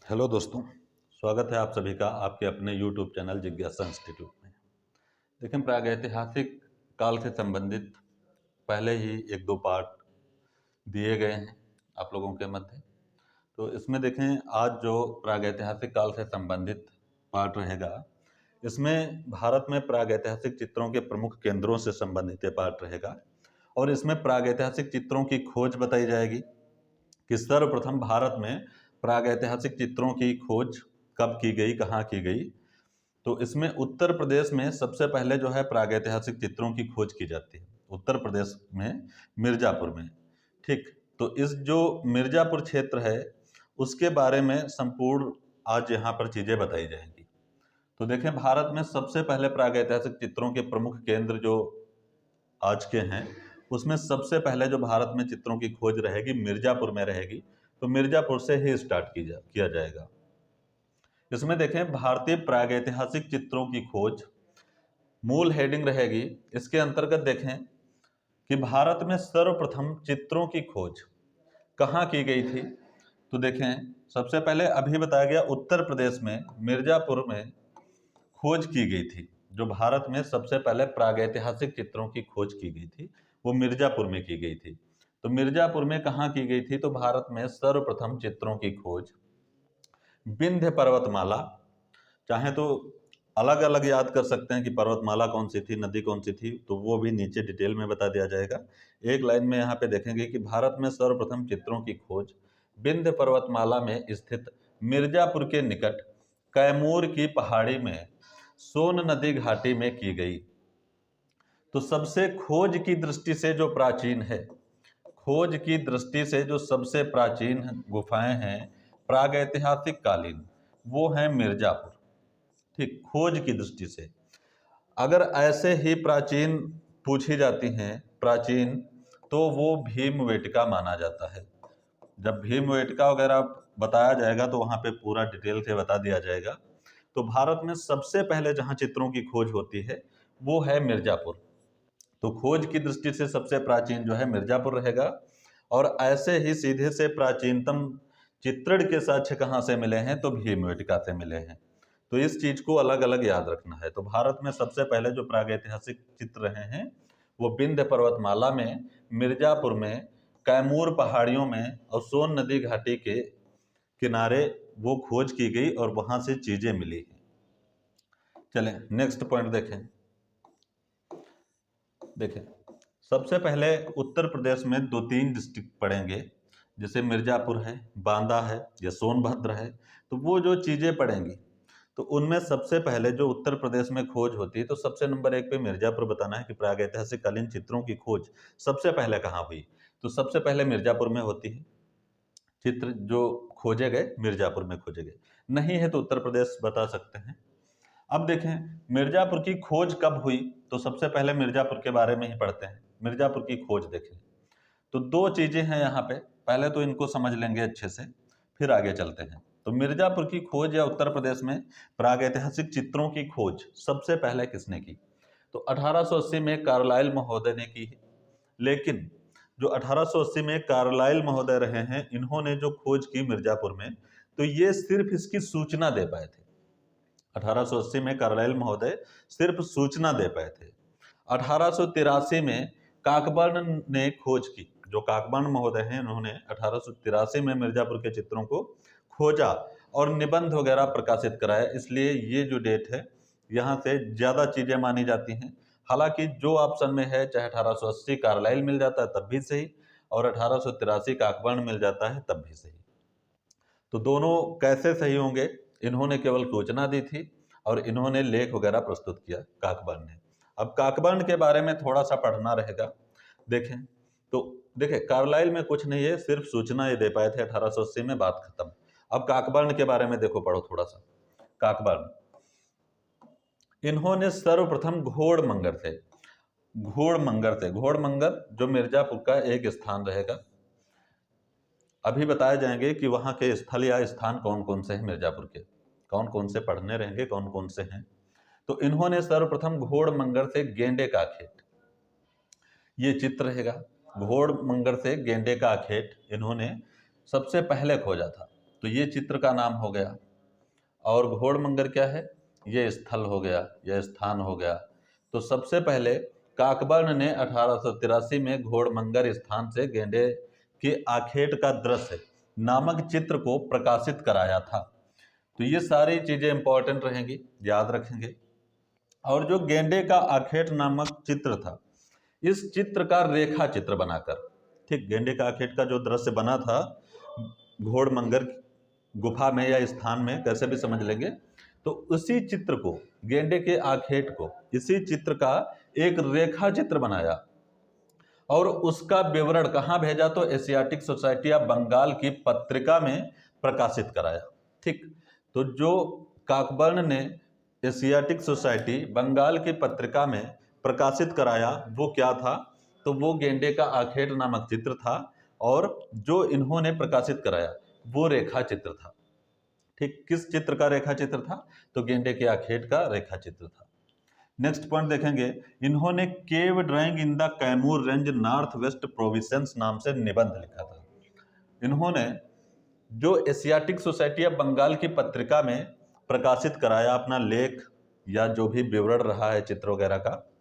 Hello दोस्तों, स्वागत है आप सभी का आपके अपने यूट्यूब चैनल जिज्ञासा इंस्टीट्यूट में। देखें, प्रागैतिहासिक काल से संबंधित पहले ही एक दो पार्ट दिए गए हैं आप लोगों के मध्य। तो इसमें देखें, आज जो प्रागैतिहासिक काल से संबंधित पार्ट रहेगा, इसमें भारत में प्रागैतिहासिक चित्रों के प्रमुख केंद्रों से संबंधित ये पार्ट रहेगा। और इसमें प्रागैतिहासिक चित्रों की खोज बताई जाएगी कि सर्वप्रथम भारत में प्रागैतिहासिक चित्रों की खोज कब की गई, कहाँ की गई। तो इसमें उत्तर प्रदेश में सबसे पहले जो है प्रागैतिहासिक चित्रों की खोज की जाती है, उत्तर प्रदेश में मिर्जापुर में। ठीक, तो इस जो मिर्जापुर क्षेत्र है उसके बारे में संपूर्ण आज यहाँ पर चीज़ें बताई जाएंगी। तो देखें, भारत में सबसे पहले प्रागैतिहासिक चित्रों के प्रमुख केंद्र जो आज के हैं, उसमें सबसे पहले जो भारत में चित्रों की खोज रहेगी मिर्जापुर में रहेगी। तो मिर्जापुर से ही स्टार्ट किया जाएगा। इसमें देखें, भारतीय प्रागैतिहासिक चित्रों की खोज मूल हेडिंग रहेगी। इसके अंतर्गत देखें कि भारत में सर्वप्रथम चित्रों की खोज कहाँ की गई थी। तो देखें, सबसे पहले अभी बताया गया उत्तर प्रदेश में मिर्जापुर में खोज की गई थी। जो भारत में सबसे पहले प्रागैतिहासिक चित्रों की खोज की गई थी वो मिर्जापुर में की गई थी। तो मिर्जापुर में कहाँ की गई थी? तो भारत में सर्वप्रथम चित्रों की खोज विंध्य पर्वतमाला, चाहे तो अलग अलग याद कर सकते हैं कि पर्वतमाला कौन सी थी, नदी कौन सी थी, तो वो भी नीचे डिटेल में बता दिया जाएगा। एक लाइन में यहाँ पे देखेंगे कि भारत में सर्वप्रथम चित्रों की खोज विंध्य पर्वतमाला में स्थित मिर्जापुर के निकट कैमूर की पहाड़ी में सोन नदी घाटी में की गई। तो सबसे खोज की दृष्टि से जो प्राचीन है, खोज की दृष्टि से जो सबसे प्राचीन गुफाएं हैं प्रागैतिहासिक कालीन, वो है मिर्जापुर। ठीक, खोज की दृष्टि से अगर ऐसे ही प्राचीन पूछी जाती हैं प्राचीन, तो वो भीमवेटका माना जाता है। जब भीमवेटका वगैरह बताया जाएगा तो वहाँ पे पूरा डिटेल से बता दिया जाएगा। तो भारत में सबसे पहले जहाँ चित्रों की खोज होती है वो है मिर्जापुर। तो खोज की दृष्टि से सबसे प्राचीन जो है मिर्जापुर रहेगा। और ऐसे ही सीधे से प्राचीनतम चित्रण के साक्ष्य कहाँ से मिले हैं? तो भीमवेटका से मिले हैं। तो इस चीज को अलग अलग याद रखना है। तो भारत में सबसे पहले जो प्रागैतिहासिक चित्र रहे हैं वो विंध्य पर्वतमाला में, मिर्जापुर में, कैमूर पहाड़ियों में और सोन नदी घाटी के किनारे वो खोज की गई और वहां से चीजें मिली हैं। चलें नेक्स्ट पॉइंट देखें, सबसे पहले उत्तर प्रदेश में दो तीन डिस्ट्रिक्ट पढ़ेंगे, जैसे मिर्जापुर है, बांदा है या सोनभद्र है। तो वो जो चीजें पढ़ेंगी तो उनमें सबसे पहले जो उत्तर प्रदेश में खोज होती है तो सबसे नंबर एक पे मिर्जापुर बताना है कि प्रागैतिहासिक कालीन चित्रों की खोज सबसे पहले कहाँ हुई। तो सबसे पहले मिर्जापुर में होती है। चित्र जो खोजे गए मिर्जापुर में खोजे गए, नहीं है तो उत्तर प्रदेश बता सकते हैं। अब देखें, मिर्जापुर की खोज कब हुई? तो सबसे पहले मिर्जापुर के बारे में ही पढ़ते हैं। मिर्जापुर की खोज देखें तो दो चीजें हैं यहाँ पे, पहले तो इनको समझ लेंगे अच्छे से, फिर आगे चलते हैं। तो मिर्जापुर की खोज या उत्तर प्रदेश में प्रागैतिहासिक चित्रों की खोज सबसे पहले किसने की? तो 1880 में कार्लाइल महोदय ने की है। लेकिन जो 1880 में कार्लाइल महोदय रहे हैं, इन्होंने जो खोज की मिर्जापुर में, तो ये सिर्फ इसकी सूचना दे पाए थे। 1880 में कार्लाइल महोदय सिर्फ सूचना दे पाए थे। 1883 में काकबर्न ने खोज की। जो काकबर्न महोदय हैं, उन्होंने 1883 में मिर्जापुर के चित्रों को खोजा और निबंध वगैरह प्रकाशित कराया। इसलिए ये जो डेट है यहाँ से ज्यादा चीजें मानी जाती हैं। हालांकि जो ऑप्शन में है, चाहे 1880 कार्लाइल मिल जाता है तब भी सही और 1883 काकबर्न मिल जाता है तब भी सही। तो दोनों कैसे सही होंगे? इन्होंने केवल सूचना दी थी और इन्होंने लेख वगैरह प्रस्तुत किया, काकबर्न ने। अब काकबर्न के बारे में थोड़ा सा पढ़ना रहेगा। देखें तो देखें, कार्लाइल में कुछ नहीं है, सिर्फ सूचना ये दे पाए थे 1880 में, बात खत्म। अब काकबर्न के बारे में देखो, पढ़ो थोड़ा सा। काकबर्न, इन्होंने सर्वप्रथम घोड़मंगर जो मिर्जापुर का एक स्थान रहेगा। अभी बताए जाएंगे कि वहां के स्थल या स्थान कौन कौन से हैं मिर्जापुर के, कौन कौन से पढ़ने रहेंगे, कौन कौन से हैं। तो इन्होंने सर्वप्रथम घोड़मंगर से गेंडे का खेत, ये चित्र रहेगा। घोड़मंगर से गेंडे का खेत इन्होंने सबसे पहले खोजा था। तो ये चित्र का नाम हो गया। और घोड़मंगर क्या है? ये स्थल हो गया, यह स्थान हो गया। तो सबसे पहले काकबर्ण ने 1883 में घोड़मंगर स्थान से गेंडे के आखेट का दृश्य नामक चित्र को प्रकाशित कराया था। तो ये सारी चीजें इंपॉर्टेंट रहेंगी, याद रखेंगे। और जो गेंडे का आखेट नामक चित्र था, इस चित्र का रेखा चित्र बनाकर, ठीक, गेंडे का आखेट का जो दृश्य बना था घोड़मंगर गुफा में या स्थान में, कैसे भी समझ लेंगे, तो उसी चित्र को, गेंडे के आखेट को, इसी चित्र का एक रेखा चित्र बनाया और उसका विवरण कहाँ भेजा? तो एशियाटिक सोसाइटी ऑफ बंगाल की पत्रिका में प्रकाशित कराया। ठीक, तो जो काकबर्ण ने एशियाटिक सोसाइटी बंगाल की पत्रिका में प्रकाशित कराया वो क्या था? तो वो गेंडे का आखेट नामक चित्र था और जो इन्होंने प्रकाशित कराया वो रेखा चित्र था। ठीक, किस चित्र का रेखा चित्र था? तो गेंडे के आखेट का रेखा चित्र था। नेक्स्ट पॉइंट देखेंगे, इन्होंने cave drawing in the Kaimur range north west province नाम से निबंध लिखा था। इन्होंने जो एशियाटिक सोसाइटी ऑफ बंगाल की पत्रिका में प्रकाशित कराया अपना लेख या जो भी विवरण रहा है चित्र वगैरह का,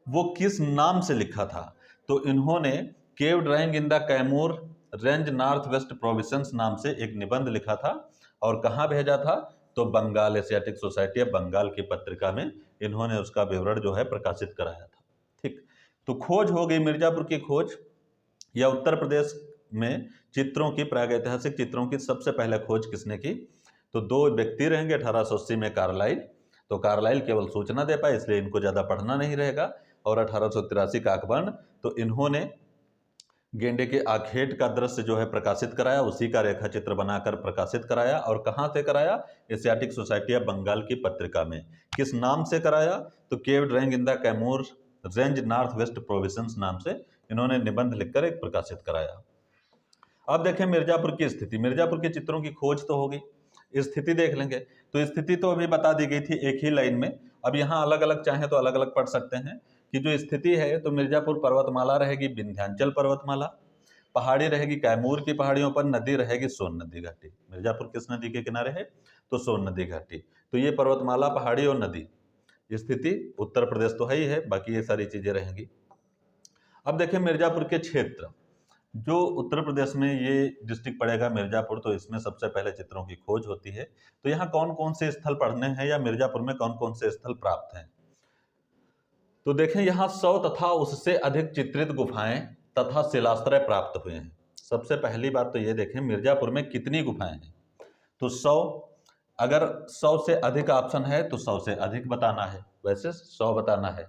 वो किस नाम से लिखा था? तो इन्होंने cave drawing in the Kaimur range north west province नाम से एक निबंध लिखा था और कहाँ भेजा था? तो Bengal, Asiatic Society of Bengal की पत्रिका में इन्होंने उसका विवरण जो है प्रकाशित कराया था। ठीक, तो खोज हो गई मिर्जापुर की खोज, या उत्तर प्रदेश में चित्रों की, प्रागैतिहासिक चित्रों की सबसे पहले खोज किसने की? तो दो व्यक्ति रहेंगे। 1880 में कार्लाइल, तो कार्लाइल केवल सूचना दे पाए इसलिए इनको ज्यादा पढ़ना नहीं रहेगा। और 1883 काकबर्ण, तो इन्होंने गेंडे के आखेट का दृश्य जो है प्रकाशित कराया, उसी का रेखा चित्र बनाकर प्रकाशित कराया। और कहाँ से कराया? एशियाटिक सोसाइटी ऑफ बंगाल की पत्रिका में। किस नाम से कराया? तो cave drawing in the Kaimur range north west province नाम से इन्होंने निबंध लिखकर एक प्रकाशित कराया। अब देखें मिर्जापुर की स्थिति। मिर्जापुर के चित्रों की खोज तो होगी, स्थिति देख लेंगे। तो स्थिति तो अभी बता दी गई थी एक ही लाइन में। अब यहाँ अलग अलग चाहें तो अलग अलग पढ़ सकते हैं कि जो स्थिति है, तो मिर्जापुर पर्वतमाला रहेगी, विंध्याचल पर्वतमाला, पहाड़ी रहेगी कैमूर की पहाड़ियों पर, नदी रहेगी सोन नदी घाटी। मिर्जापुर किस नदी के किनारे है? तो सोन नदी घाटी। तो ये पर्वतमाला, पहाड़ी और नदी स्थिति उत्तर प्रदेश तो है ही है, बाकी ये सारी चीजें रहेंगी। अब देखें मिर्जापुर के क्षेत्र, जो उत्तर प्रदेश में ये डिस्ट्रिक्ट पड़ेगा मिर्जापुर, तो इसमें सबसे पहले चित्रों की खोज होती है। तो यहाँ कौन कौन से स्थल पढ़ने हैं या मिर्जापुर में कौन कौन से स्थल प्राप्त हैं? तो देखें यहाँ 100 तथा उससे अधिक चित्रित गुफाएं तथा शिलाश्रय प्राप्त हुए हैं। सबसे पहली बात तो ये देखें मिर्जापुर में कितनी गुफाएं हैं? तो 100, अगर 100 से अधिक ऑप्शन है तो 100 से अधिक बताना है, वैसे 100 बताना है।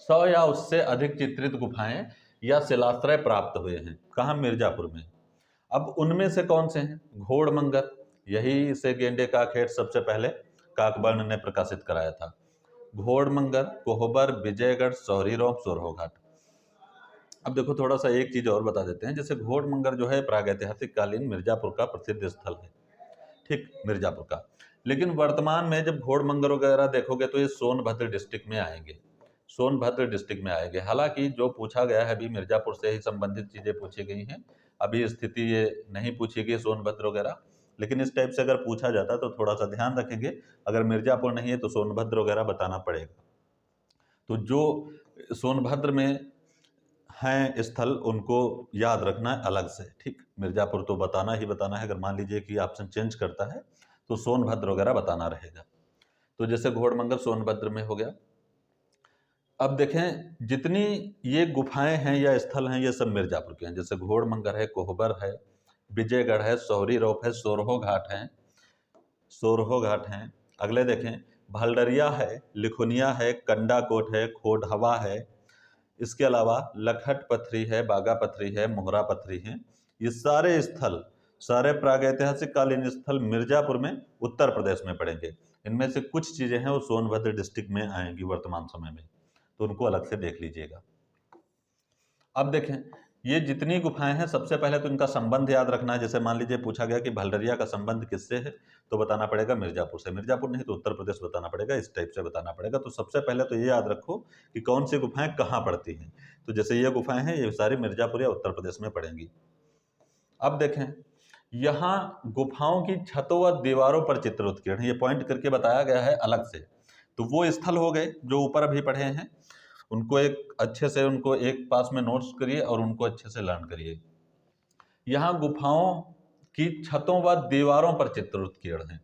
100 या उससे अधिक चित्रित गुफाएं या शिलाश्रय प्राप्त हुए हैं, कहाँ? मिर्जापुर में। अब उनमें से कौन से हैं? घोड़मंगर, यही से गेंडे का आखेट सबसे पहले काकबर्ण ने प्रकाशित कराया था। घोड़मंगर, कोहबर, विजयगढ़, सौरीरोप, सोरहोघाट। अब देखो थोड़ा सा एक चीज और बता देते हैं, जैसे घोड़मंगर जो है प्रागैतिहासिक कालीन मिर्जापुर का प्रसिद्ध स्थल है, ठीक, मिर्जापुर का। लेकिन वर्तमान में जब घोड़मंगर वगैरह देखोगे तो ये सोनभद्र डिस्ट्रिक्ट में आएंगे, सोनभद्र डिस्ट्रिक्ट में आएंगे। हालांकि जो पूछा गया है अभी मिर्जापुर से ही संबंधित चीजें पूछी गई हैं, अभी स्थिति ये नहीं पूछी गई सोनभद्र वगैरह, लेकिन इस टाइप से अगर पूछा जाता तो थोड़ा सा ध्यान रखेंगे। अगर मिर्जापुर नहीं है तो सोनभद्र वगैरह बताना पड़ेगा। तो जो सोनभद्र में हैं स्थल उनको याद रखना है अलग से, ठीक। मिर्जापुर तो बताना ही बताना है, अगर मान लीजिए कि ऑप्शन चेंज करता है तो सोनभद्र वगैरह बताना रहेगा। तो जैसे घोड़मंगल सोनभद्र में हो गया। अब देखें जितनी ये गुफाएं हैं या स्थल हैं ये सब मिर्जापुर के हैं, जैसे घोड़मंगर है, कोहबर है, विजयगढ़ है, सौरी रोप है, सोरहो घाट है, सोरहो घाट हैं। अगले देखें भलडरिया है, लिखुनिया है, कंडाकोट है, खोडहवा है, इसके अलावा लखट पथरी है, बागा पथरी है, मोहरा पथरी है। ये सारे स्थल, सारे प्रागैतिहासिक कालीन स्थल मिर्जापुर में उत्तर प्रदेश में पड़ेंगे। इनमें से कुछ चीजें हैं वो सोनभद्र डिस्ट्रिक्ट में आएंगी वर्तमान समय में, तो उनको अलग से देख लीजिएगा। अब देखें ये जितनी गुफाएं हैं सबसे पहले तो इनका संबंध याद रखना है। जैसे मान लीजिए पूछा गया कि भलडरिया का संबंध किससे है, तो बताना पड़ेगा मिर्जापुर से। मिर्जापुर नहीं तो उत्तर प्रदेश बताना पड़ेगा, इस टाइप से बताना पड़ेगा। तो सबसे पहले तो ये याद रखो कि कौन सी गुफाएं कहाँ पड़ती हैं। तो जैसे ये गुफाएं हैं ये सारी मिर्जापुर या उत्तर प्रदेश में पड़ेंगी। अब देखें यहाँ गुफाओं की छतों व दीवारों पर चित्र उत्कीर्ण है, ये पॉइंट करके बताया गया है अलग से। तो वो स्थल हो गए जो ऊपर अभी पढ़े हैं, उनको एक अच्छे से उनको एक पास में नोट्स करिए और उनको अच्छे से लर्न करिए। यहाँ गुफाओं की छतों व दीवारों पर चित्र उत्कीर्ण है।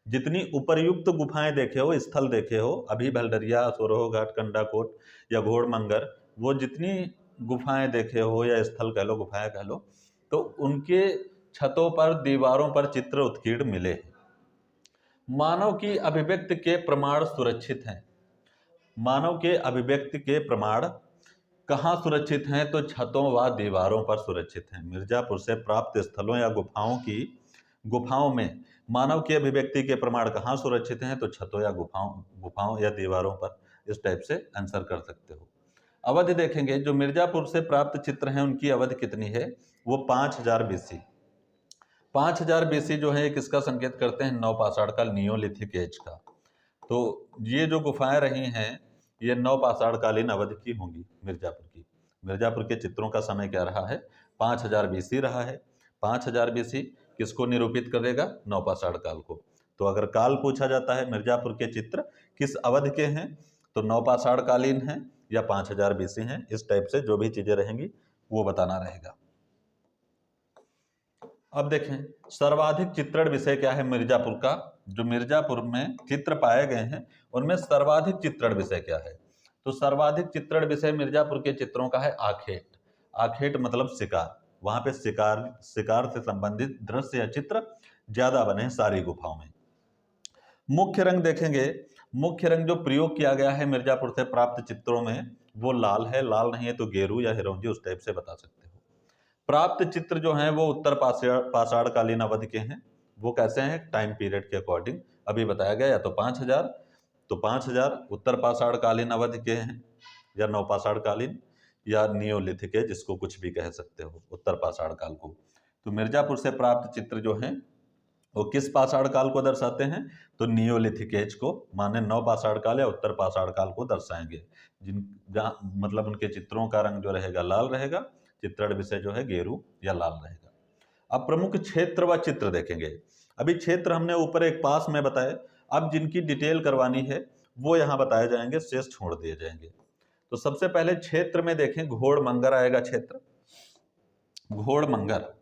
जितनी उपर्युक्त गुफाएं देखे हो, स्थल देखे हो, अभी भलडरिया, सोरोह घाट, कंडाकोट या घोड़मंगर, वो जितनी गुफाएं देखे हो या स्थल कह लो, गुफाएं कह लो, तो उनके छतों पर दीवारों पर चित्र उत्कीर्ण मिले हैं। मानव की अभिव्यक्ति के प्रमाण सुरक्षित हैं। मानव के अभिव्यक्ति के प्रमाण कहाँ सुरक्षित हैं? तो छतों व दीवारों पर सुरक्षित हैं। मिर्जापुर से प्राप्त स्थलों या गुफाओं में मानव की अभिव्यक्ति के प्रमाण कहाँ सुरक्षित हैं? तो छतों या गुफाओं या दीवारों पर। इस टाइप से आंसर कर सकते हो। अवधि देखेंगे, जो मिर्जापुर से प्राप्त चित्र हैं उनकी अवधि कितनी है? वो 5000 बीसी। 5000 बीसी जो है किसका संकेत करते हैं? नवपाषाण काल, नियोलिथिक एज का। तो ये जो गुफाएं रही हैं ये नवपाषाण कालीन अवधि की होंगी मिर्जापुर की। मिर्जापुर के चित्रों का समय क्या रहा है? 5000 बीसी रहा है। 5000 बीसी किसको निरूपित करेगा? नवपाषाण काल को। तो अगर काल पूछा जाता है मिर्जापुर के चित्र किस अवधि के हैं, तो नवपाषाण कालीन हैं या 5000 बीसी हैं। इस टाइप से जो भी चीजें रहेंगी वो बताना रहेगा। अब देखें सर्वाधिक चित्रण विषय क्या है मिर्जापुर का। जो मिर्जापुर में चित्र पाए गए हैं उनमें सर्वाधिक चित्रण विषय क्या है? तो सर्वाधिक चित्रण विषय मिर्जापुर के चित्रों का है आखेट। आखेट मतलब शिकार। वहां पे शिकार से संबंधित दृश्य या चित्र ज्यादा बने सारी गुफाओं में। मुख्य रंग देखेंगे, मुख्य रंग जो प्रयोग किया गया है मिर्जापुर से प्राप्त चित्रों में वो लाल है। लाल नहीं है तो गेरू या हिरौंजी, उस टाइप से बता सकते हो। प्राप्त चित्र जो हैं वो उत्तर पाषाण कालीन अवधि के हैं। वो कैसे हैं? टाइम पीरियड के अकॉर्डिंग अभी बताया गया। या तो 5000, तो 5000 उत्तर पाषाण कालीन अवधि के हैं, या नवपाषाण कालीन, या नियोलिथिक है, जिसको कुछ भी कह सकते हो, उत्तर पाषाण काल को। तो मिर्जापुर से प्राप्त चित्र जो हैं वो किस पाषाण काल को दर्शाते हैं? तो नियोलिथिक एज को, माने नवपाषाण काल या उत्तर पाषाण काल को दर्शाएंगे। मतलब उनके चित्रों का रंग जो रहेगा लाल रहेगा, चित्रण विषय जो है गेरू या लाल रहेगा। अब प्रमुख क्षेत्र व चित्र देखेंगे। अभी क्षेत्र हमने ऊपर एक पास में बताए, अब जिनकी डिटेल करवानी है वो यहाँ बताए जाएंगे, शेष छोड़ दिए जाएंगे। तो सबसे पहले क्षेत्र में देखें, घोड़मंगर आएगा क्षेत्र। घोड़मंगर,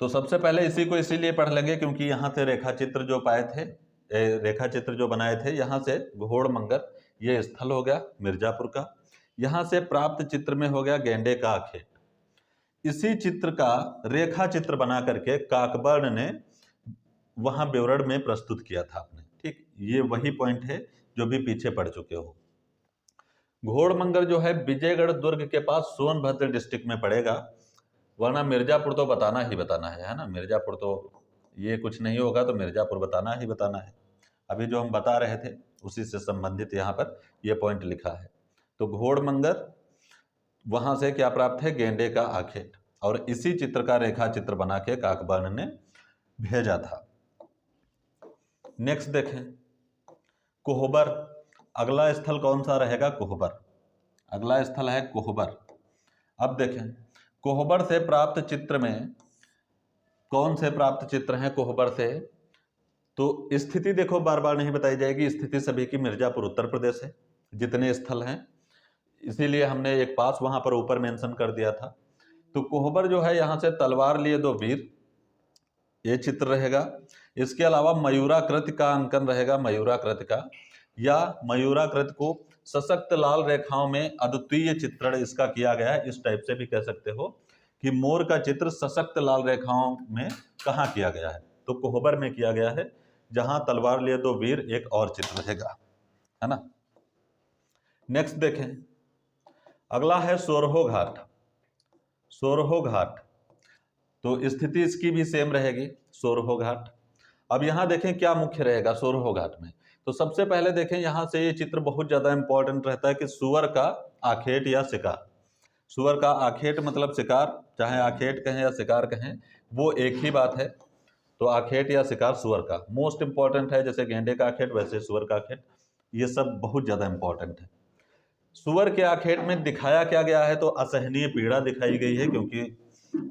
तो सबसे पहले इसी को इसीलिए पढ़ लेंगे क्योंकि यहाँ से रेखा चित्र जो पाए थे, रेखा चित्र जो बनाए थे, यहाँ से घोड़मंगर ये स्थल हो गया मिर्जापुर का। यहाँ से प्राप्त चित्र में हो गया गेंडे का आखेट। इसी चित्र का रेखा चित्र बना करके काकबर्ण ने वहां विवरण में प्रस्तुत किया था आपने। ठीक, ये वही पॉइंट है जो भी पीछे पढ़ चुके हो। घोड़मंगर जो है विजयगढ़ दुर्ग के पास सोनभद्र डिस्ट्रिक्ट में पड़ेगा, वरना मिर्जापुर तो बताना ही बताना है ना। मिर्जापुर तो ये कुछ नहीं होगा तो मिर्जापुर बताना ही बताना है। अभी जो हम बता रहे थे उसी से संबंधित यहाँ पर ये पॉइंट लिखा है। तो घोड़मंगर वहां से क्या प्राप्त है? गेंडे का आखेट, और इसी चित्र का रेखा चित्र बना के काकबर्ण ने भेजा था। नेक्स्ट देखें, कोहबर। अगला स्थल कौन सा रहेगा? कोहबर। अगला स्थल है कोहबर। अब देखें कोहबर से प्राप्त चित्र में कौन से प्राप्त चित्र हैं कोहबर से? तो स्थिति देखो बार बार नहीं बताई जाएगी, स्थिति सभी की मिर्जापुर उत्तर प्रदेश है, जितने स्थल हैं, इसीलिए हमने एक पास वहां पर ऊपर मेंशन कर दिया था। तो कोहबर जो है यहाँ से तलवार लिए दो वीर, ये चित्र रहेगा। इसके अलावा मयूराकृति का अंकन रहेगा, मयूराकृति का, या मयूराकृति को सशक्त लाल रेखाओं में अद्वितीय चित्रण इसका किया गया है। इस टाइप से भी कह सकते हो कि मोर का चित्र सशक्त लाल रेखाओं में कहाँ किया गया है? तो कोहबर में किया गया है, जहां तलवार लिए दो वीर एक और चित्र रहेगा, है ना। नेक्स्ट देखें, अगला है सोरहो घाट। सोरहो घाट, तो स्थिति इसकी भी सेम रहेगी, सोरहो घाट। अब यहाँ देखें क्या मुख्य रहेगा सोरहो घाट में। तो सबसे पहले देखें यहाँ से ये चित्र बहुत ज्यादा इंपॉर्टेंट रहता है कि सुअर का आखेट या शिकार। सुअर का आखेट मतलब शिकार, चाहे आखेट कहें या शिकार कहें वो एक ही बात है। तो आखेट या शिकार सुअर का मोस्ट इंपॉर्टेंट है, जैसे गेंडे का आखेट वैसे सुअर का आखेट, ये सब बहुत ज्यादा इंपॉर्टेंट है। सुअर के आखेट में दिखाया क्या गया है? तो असहनीय पीड़ा दिखाई गई है, क्योंकि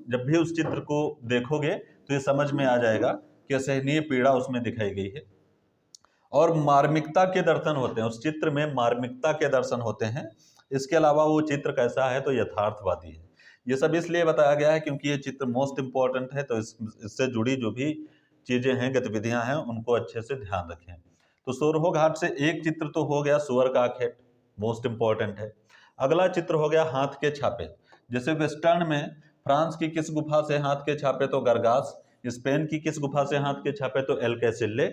जब भी उस चित्र को देखोगे तो ये समझ में आ जाएगा कि असहनीय पीड़ा उसमें दिखाई गई है। और मार्मिकता के दर्शन होते हैं, उस चित्र में मार्मिकता के दर्शन होते हैं। इसके अलावा वो चित्र कैसा है, तो यथार्थवादी है। ये सब इसलिए बताया गया है क्योंकि ये चित्र मोस्ट इंपॉर्टेंट है, तो इससे जुड़ी जो भी चीजें हैं, गतिविधियां हैं, उनको अच्छे से ध्यान रखें। तो सोरहो घाट से एक चित्र तो हो गया सुअर का आखेट, मोस्ट इंपॉर्टेंट है। अगला चित्र हो गया हाथ के छापे। जैसे वेस्टर्न में फ्रांस की किस गुफा से हाथ के छापे, तो गरगास। स्पेन की किस गुफा से हाथ के छापे, तो एल कैसिले।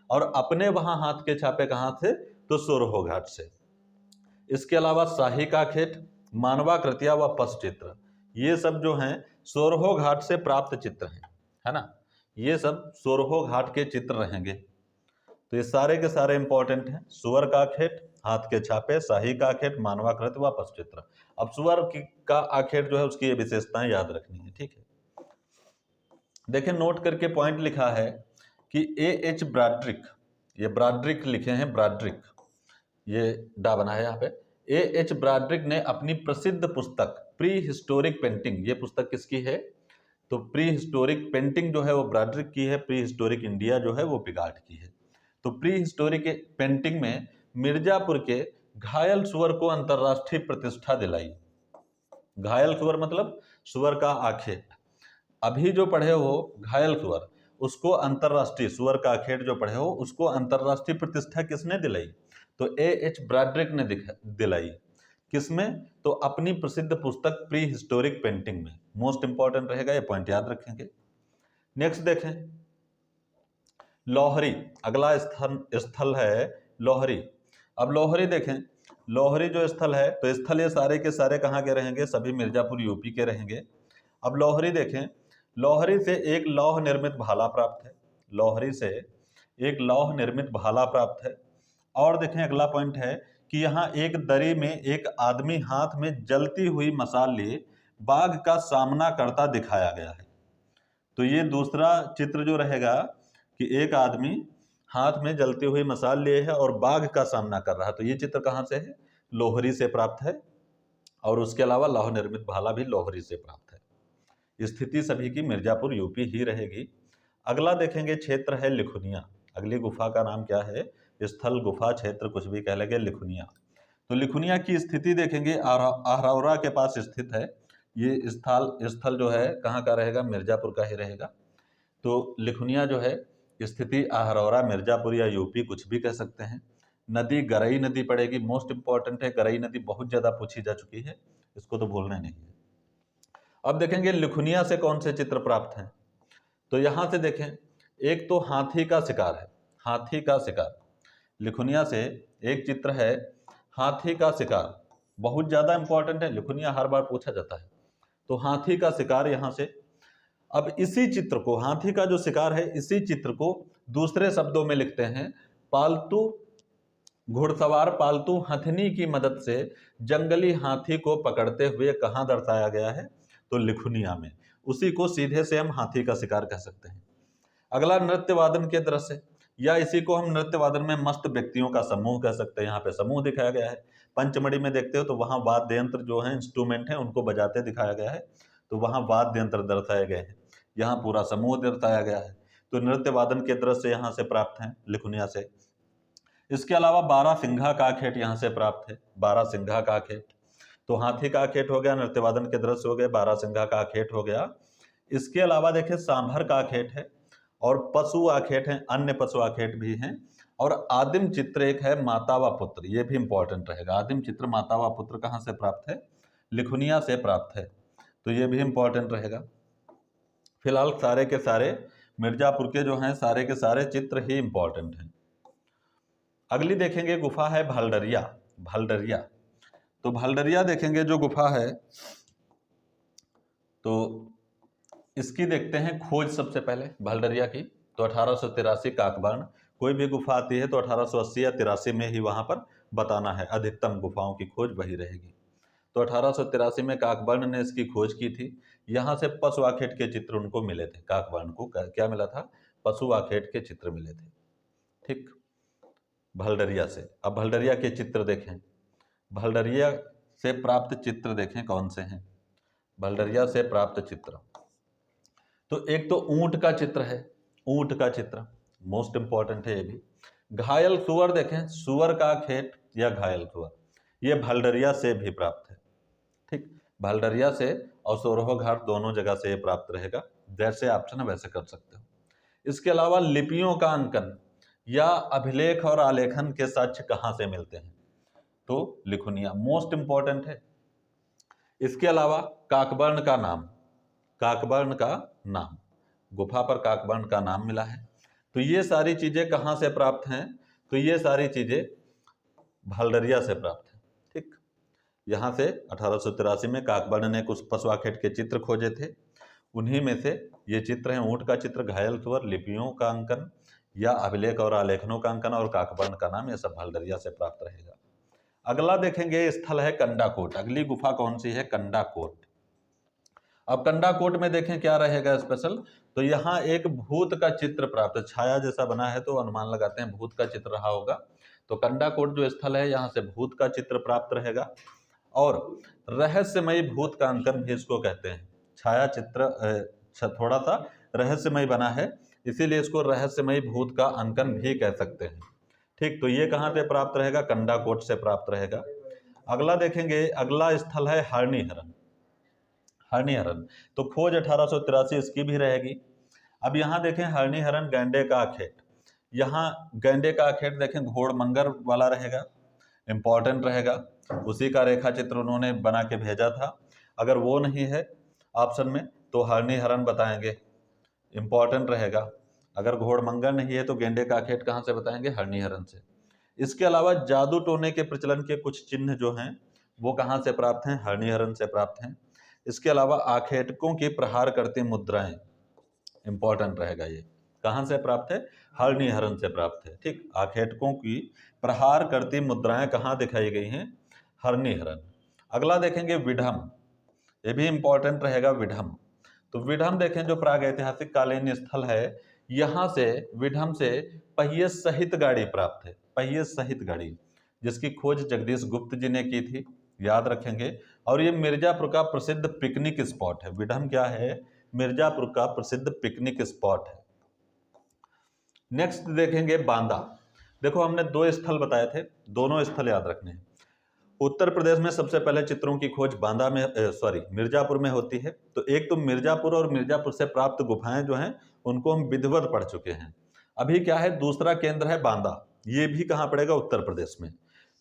और अपने वहां हाथ के छापे कहां थे, तो सोरहो घाट से। इसके अलावा शाही का खेत, मानवाकृतियां व पशु चित्र, ये सब जो हैं सोरहो घाट से प्राप्त चित्र हैं, है ना। ये सब सोरहो घाट के चित्र रहेंगे। तो ये सारे के सारे इंपॉर्टेंट हैं। सुअर का आखेट, हाथ के छापे, शाही का आखेट, मानवाकृति व पशु चित्र। अब का आखेट जो है उसकी ये विशेषताएं याद रखनी है, ठीक है। देखिए नोट करके पॉइंट लिखा है कि A.H. ब्रॉड्रिक, ये ब्रॉड्रिक लिखे हैं, ब्रॉड्रिक, ये डा बना है यहाँ पे। A.H. ब्रॉड्रिक ने अपनी प्रसिद्ध पुस्तक प्री हिस्टोरिक पेंटिंग, ये पुस्तक किसकी है, तो प्री हिस्टोरिक पेंटिंग जो है वो ब्रॉड्रिक की है, प्री हिस्टोरिक इंडिया जो है वो पिगाट की है। तो प्री हिस्टोरिक पेंटिंग में मिर्जापुर के घायल सुअर को अंतर्राष्ट्रीय प्रतिष्ठा दिलाई। घायल सुअर मतलब सुअर का आखेट। अभी जो पढ़े हो घायल सुअर, उसको अंतर्राष्ट्रीय, सुअर का आखेट जो पढ़े हो उसको अंतर्राष्ट्रीय प्रतिष्ठा किसने दिलाई, तो A.H. ब्रॉड्रिक ने दिलाई। किसमें, तो अपनी प्रसिद्ध पुस्तक प्री हिस्टोरिक पेंटिंग में। मोस्ट इंपॉर्टेंट रहेगा, ये पॉइंट याद रखेंगे। नेक्स्ट देखें लोहरी, अगला स्थल है लोहरी। अब लोहरी देखें, लोहरी जो स्थल है, तो स्थल ये सारे के सारे कहाँ के रहेंगे, सभी मिर्जापुर यूपी के रहेंगे। अब लोहरी देखें, लोहरी से एक लौह निर्मित भाला प्राप्त है, लोहरी से एक लौह निर्मित भाला प्राप्त है। और देखें अगला पॉइंट है कि यहाँ एक दरी में एक आदमी हाथ में जलती हुई मशाल लिए बाघ का सामना करता दिखाया गया है। तो ये दूसरा चित्र जो रहेगा कि एक आदमी हाथ में जलती हुई मशाल लिए है और बाघ का सामना कर रहा है, तो ये चित्र कहाँ से है, लोहरी से प्राप्त है। और उसके अलावा लौह निर्मित भाला भी लोहरी से प्राप्त है। स्थिति सभी की मिर्जापुर यूपी ही रहेगी। अगला देखेंगे क्षेत्र है लिखुनिया। अगली गुफा का नाम क्या है, स्थल, गुफा, क्षेत्र, कुछ भी कह लेंगे, लिखुनिया। तो लिखुनिया की स्थिति देखेंगे, आहरौरा के पास स्थित है। ये स्थल जो है कहाँ का रहेगा, मिर्जापुर का ही रहेगा। तो लिखुनिया जो है स्थिति आहरौरा, मिर्जापुर या यूपी, कुछ भी कह सकते हैं। नदी गरई नदी पड़ेगी, मोस्ट इंपॉर्टेंट है, गरई नदी बहुत ज्यादा पूछी जा चुकी है, इसको तो भूलना नहीं है। अब देखेंगे लिखुनिया से कौन से चित्र प्राप्त हैं, तो यहां से देखें, एक तो हाथी का शिकार है, हाथी का शिकार। लिखुनिया से एक चित्र है हाथी का शिकार, बहुत ज्यादा इंपॉर्टेंट है, लिखुनिया हर बार पूछा जाता है। तो हाथी का शिकार यहां से। अब इसी चित्र को, हाथी का जो शिकार है, इसी चित्र को दूसरे शब्दों में लिखते हैं, पालतू घुड़सवार पालतू हथनी की मदद से जंगली हाथी को पकड़ते हुए कहां दर्शाया गया है, तो लिखुनिया में। उसी को सीधे से हम हाथी का शिकार कह सकते हैं। अगला नृत्य वादन के दृश्य, या इसी को हम नृत्य वादन में मस्त व्यक्तियों का समूह कह सकते हैं। यहाँ पे समूह दिखाया गया है। पंचमढ़ी में देखते हो तो वहां वाद्य यंत्र जो है, इंस्ट्रूमेंट है, उनको बजाते दिखाया गया है, तो वहां वाद्य यंत्र दर्शाए गए हैं। यहाँ पूरा समूह दर्शाया गया है। तो नृत्य वादन के दृश्य यहाँ से प्राप्त हैं, लिखुनिया से। इसके अलावा बारहसिंघा का आखेट यहाँ से प्राप्त है, बारहसिंघा का आखेट। तो हाथी का आखेट हो गया, नृत्य वादन के दृश्य हो गए, बारहसिंघा का आखेट हो गया। इसके अलावा देखिए सांभर का आखेट है, और पशु आखेट हैं, अन्य पशु आखेट भी हैं। और आदिम चित्र एक है माता व पुत्र, ये भी इंपॉर्टेंट रहेगा। आदिम चित्र माता व पुत्र कहाँ से प्राप्त है, लिखुनिया से प्राप्त है, तो ये भी इंपॉर्टेंट रहेगा। फिलहाल सारे के सारे मिर्जापुर के जो हैं, सारे के सारे चित्र ही इंपॉर्टेंट हैं। अगली देखेंगे गुफा है भालडरिया, भालडरिया। तो भालडरिया देखेंगे जो गुफा है, तो इसकी देखते हैं खोज सबसे पहले भालडरिया की। तो 1883 काकबाण, कोई भी गुफा आती है तो 1880 या 83 में ही वहां पर बताना है, अधिकतम गुफाओं की खोज वही रहेगी। तो 1883 में काकबाण ने इसकी खोज की थी। यहाँ से पशु आखेट के चित्र उनको मिले थे, काकबाण को क्या मिला था, पशु आखेट के चित्र मिले थे, ठीक, भालडरिया से। अब भालडरिया के चित्र देखें, भालडरिया से प्राप्त चित्र देखें कौन से हैं। भलडरिया से प्राप्त चित्र। तो एक तो ऊंट का चित्र है, ऊंट का चित्र मोस्ट इंपॉर्टेंट है। ये भी घायल सुअर, देखें सुअर का खेत या घायल सुअर, ये भलडरिया से भी प्राप्त है। ठीक, भलडरिया से और सोरहो घाट दोनों जगह से ये प्राप्त रहेगा। जैसे ऑप्शन है वैसे कर सकते हो। इसके अलावा लिपियों का अंकन या अभिलेख और आलेखन के साक्ष्य कहां से मिलते हैं? तो लिखुनिया मोस्ट इंपॉर्टेंट है। इसके अलावा काकवर्ण का नाम, काकवर्ण का नाम, गुफा पर काकवर्ण का नाम मिला है। तो ये सारी चीजें कहां से प्राप्त हैं? तो ये सारी चीजें भलडरिया से प्राप्त हैं। ठीक, यहाँ से 1883 में काकवर्ण ने कुछ पशुआखेट के चित्र खोजे थे, उन्हीं में से ये चित्र हैं ऊंट का चित्र, घायल सुअर, लिपियों का अंकन या अभिलेख और आलेखनों का अंकन और काकवर्ण का नाम, ये सब भलडरिया से प्राप्त रहेगा। अगला देखेंगे स्थल है कंडाकोट। अगली गुफा कौन सी है? कंडाकोट। अब कंडाकोट में देखें क्या रहेगा स्पेशल, तो यहाँ एक भूत का चित्र प्राप्त, छाया जैसा बना है तो अनुमान लगाते हैं भूत का चित्र रहा होगा। तो कंडाकोट जो स्थल है यहाँ से भूत का चित्र प्राप्त रहेगा। और रहस्यमयी भूत का अंकन भी इसको कहते हैं। छाया चित्र थोड़ा सा रहस्यमय बना है, इसीलिए इसको रहस्यमयी भूत का अंकन भी कह सकते हैं। ठीक, तो ये कहाँ से प्राप्त रहेगा? कंडाकोट से प्राप्त रहेगा। अगला देखेंगे, अगला स्थल है हरणी-हरन। हरणी-हरन, तो खोज 1883 इसकी भी रहेगी। अब यहाँ देखें हरणी-हरन गैंडे का आखेट, यहाँ गैंडे का आखेट देखें घोड़मंगर वाला रहेगा, इंपॉर्टेंट रहेगा। उसी का रेखा चित्र उन्होंने बना के भेजा था। अगर वो नहीं है ऑप्शन में तो हरणी-हरन बताएंगे, इंपॉर्टेंट रहेगा। अगर घोड़मंगर नहीं है तो गेंडे का आखेट कहाँ से बताएंगे? हरणी-हरन से। इसके अलावा जादू टोने के प्रचलन के कुछ चिन्ह जो हैं वो कहाँ से प्राप्त हैं? हरणी-हरन से प्राप्त हैं। इसके अलावा आखेटकों की प्रहार करती मुद्राएं, इंपॉर्टेंट रहेगा। ये कहां से प्राप्त है? हरणी-हरन से प्राप्त है। ठीक, आखेटकों की प्रहार करती मुद्राएं कहां दिखाई गई हैं? हरणी-हरन। अगला देखेंगे विडम, ये भी इंपॉर्टेंट रहेगा विडम। तो विडम देखें जो प्रागैतिहासिक कालीन स्थल है, यहां से विडम से पहिए सहित गाड़ी प्राप्त है, पहिए सहित गाड़ी, जिसकी खोज जगदीश गुप्त जी ने की थी, याद रखेंगे। और ये मिर्जापुर का प्रसिद्ध पिकनिक स्पॉट है। विडम क्या है? मिर्जापुर का प्रसिद्ध पिकनिक स्पॉट है। नेक्स्ट देखेंगे बांदा। देखो हमने दो स्थल बताए थे, दोनों स्थल याद रखने हैं। उत्तर प्रदेश में सबसे पहले चित्रों की खोज बांदा में मिर्जापुर में होती है। तो एक तो मिर्जापुर और मिर्जापुर से प्राप्त गुफाएं जो हैं उनको हम विधिवत पढ़ चुके हैं। अभी क्या है, दूसरा केंद्र है बांदा, ये भी कहाँ पड़ेगा? उत्तर प्रदेश में।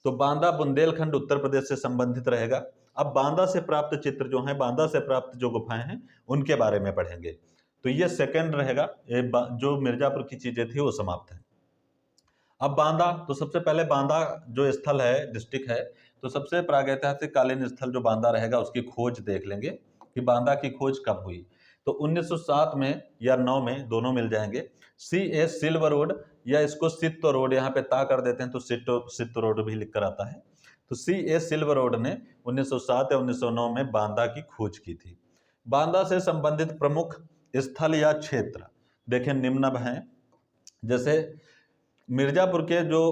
तो बांदा बुंदेलखंड उत्तर प्रदेश से संबंधित रहेगा। अब बांदा से प्राप्त चित्र जो हैं, बांदा से प्राप्त जो गुफाएं हैं उनके बारे में पढ़ेंगे। तो ये सेकंड रहेगा, जो मिर्जापुर की चीजें थी वो समाप्त है। अब बांदा, तो सबसे पहले बांदा जो स्थल है, डिस्ट्रिक्ट है, तो सबसे प्रागैतिहासिक कालीन स्थल जो बांदा रहेगा उसकी खोज देख लेंगे कि बांदा की खोज कब हुई। तो 1907 में या 9 में, दोनों मिल जाएंगे। C.A. सिल्वर रोड या इसको सित्तो रोड, यहाँ पे ता कर देते हैं तो सित्तो रोड भी लिख कर आता है। तो C.A. सिल्वर रोड ने 1907 या 1909 में बांदा की खोज की थी। बांदा से संबंधित प्रमुख स्थल या क्षेत्र देखें निम्न हैं। जैसे मिर्जापुर के जो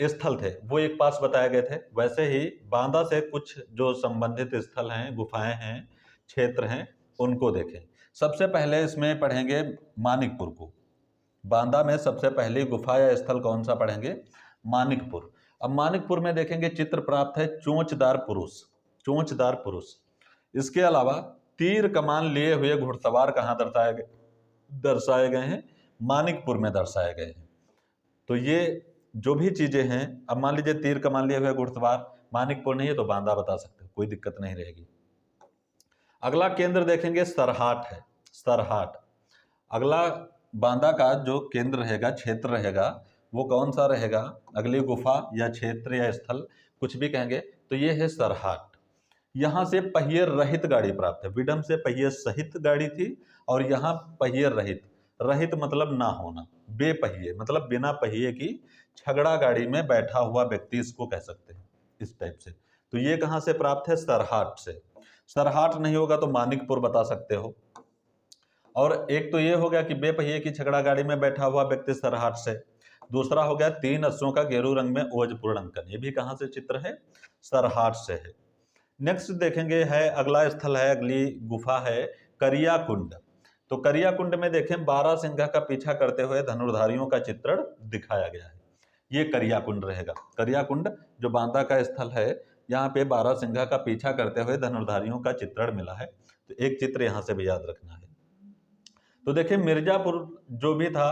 स्थल थे वो एक पास बताए गए थे, वैसे ही बांदा से कुछ जो संबंधित स्थल हैं, गुफाएं हैं, क्षेत्र हैं, उनको देखें। सबसे पहले इसमें पढ़ेंगे मानिकपुर को। बांदा में सबसे पहली गुफा या स्थल कौन सा पढ़ेंगे? मानिकपुर। अब मानिकपुर में देखेंगे चित्र प्राप्त है चोंचदार पुरुष, चोंचदार पुरुष। इसके अलावा तीर कमान लिए हुए घुड़सवार कहाँ दर्शाए गए हैं? मानिकपुर में दर्शाए गए हैं। तो ये जो भी चीजें हैं, अब मान लीजिए तीर कमान लिए हुए घुड़सवार मानिकपुर नहीं है तो बांदा बता सकते हो, कोई दिक्कत नहीं रहेगी। अगला केंद्र देखेंगे सरहाट है, सरहाट। अगला बांदा का जो केंद्र रहेगा, क्षेत्र रहेगा, वो कौन सा रहेगा? अगली गुफा या क्षेत्र या स्थल कुछ भी कहेंगे तो ये है सरहाट। यहाँ से पहिए रहित गाड़ी प्राप्त है। विडम से पहिए सहित गाड़ी थी और यहाँ पहिए रहित, रहित मतलब ना होना, बेपहिए मतलब बिना पहिए की छगड़ा गाड़ी में बैठा हुआ व्यक्ति इसको कह सकते हैं, इस टाइप से। तो ये कहाँ से प्राप्त है? सरहाट से। सरहाट नहीं होगा तो मानिकपुर बता सकते हो। और एक तो ये हो गया कि बेपहिए की छगड़ा गाड़ी में बैठा हुआ व्यक्ति सरहाट से। दूसरा हो गया 3 अश्वों का गेरू रंग में ओजपूर्ण अंकन, ये भी कहाँ से चित्र है? सरहाट से है। नेक्स्ट देखेंगे है, अगला स्थल है, अगली गुफा है करिया कुंड। तो करिया कुंड में देखें 12 सिंह का पीछा करते हुए धनुर्धारियों का चित्रण दिखाया गया है। ये करिया कुंड रहेगा। करिया कुंड जो बांदा का स्थल है, यहाँ पे 12 सिंह का पीछा करते हुए धनुर्धारियों का चित्रण मिला है। तो एक चित्र यहाँ से भी याद रखना है। तो देखिए मिर्जापुर जो भी था,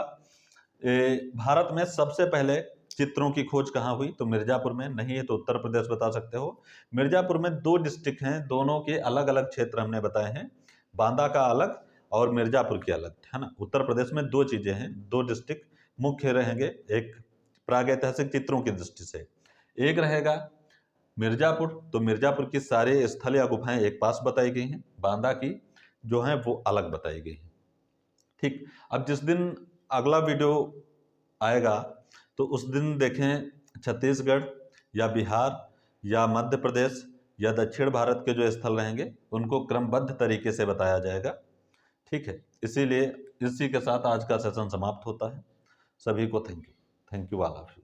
भारत में सबसे पहले चित्रों की खोज कहाँ हुई? तो मिर्जापुर में। नहीं है तो उत्तर प्रदेश बता सकते हो। मिर्जापुर में 2 डिस्ट्रिक्ट हैं, दोनों के अलग अलग क्षेत्र हमने बताए हैं, बांदा का अलग और मिर्जापुर की अलग, है ना। उत्तर प्रदेश में 2 चीजें हैं, 2 डिस्ट्रिक्ट मुख्य रहेंगे, एक प्रागैतिहासिक चित्रों की दृष्टि से, एक रहेगा मिर्जापुर। तो मिर्जापुर की सारे स्थल या गुफाएं एक पास बताई गई हैं, बांदा की जो है वो अलग बताई गई हैं। ठीक, अब जिस दिन अगला वीडियो आएगा तो उस दिन देखें छत्तीसगढ़ या बिहार या मध्य प्रदेश या दक्षिण भारत के जो स्थल रहेंगे उनको क्रमबद्ध तरीके से बताया जाएगा। ठीक है, इसीलिए इसी के साथ आज का सेशन समाप्त होता है। सभी को thank you all of you.